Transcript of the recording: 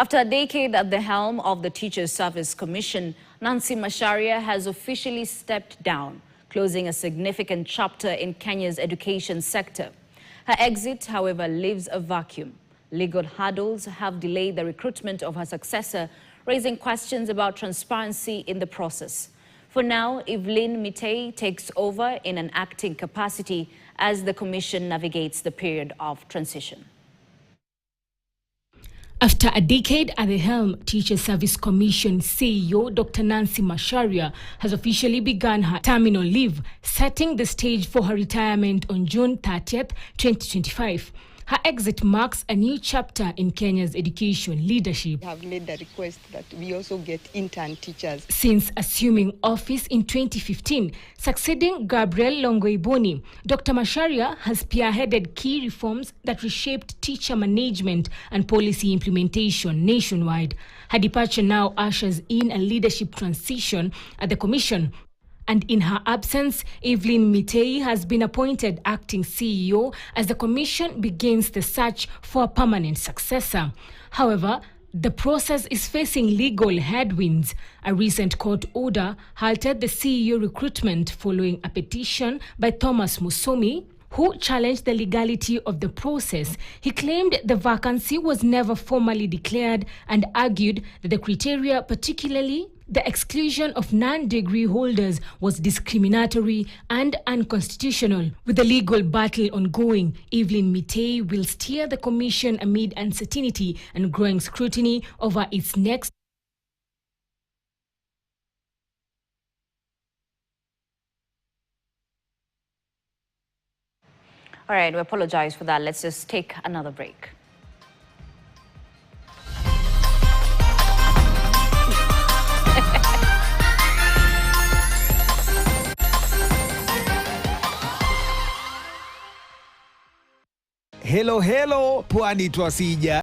After a decade at the helm of the Teachers Service Commission, Nancy Macharia has officially stepped down, closing a significant chapter in Kenya's education sector. Her exit, however, leaves a vacuum. Legal hurdles have delayed the recruitment of her successor, raising questions about transparency in the process. For now, Mitei takes over in an acting capacity as the commission navigates the period of transition. After a decade at the helm, Teacher Service Commission CEO Dr. Nancy Macharia has officially begun her terminal leave, setting the stage for her retirement on June 30th, 2025. Her exit marks a new chapter in Kenya's education leadership. We have made the request that we also get intern teachers. Since assuming office in 2015, succeeding Gabriel Longoiboni, Dr. Macharia has spearheaded key reforms that reshaped teacher management and policy implementation nationwide. Her departure now ushers in a leadership transition at the commission. And in her absence, Mitei has been appointed acting CEO as the commission begins the search for a permanent successor. However, the process is facing legal headwinds. A recent court order halted the CEO recruitment following a petition by Thomas Musomi, who challenged the legality of the process. He claimed the vacancy was never formally declared and argued that the criteria, particularly the exclusion of non-degree holders, was discriminatory and unconstitutional. With the legal battle ongoing, Mitei will steer the commission amid uncertainty and growing scrutiny over its next. All right, we apologize for that. Let's just take another break. Hello, Pwani Twasija.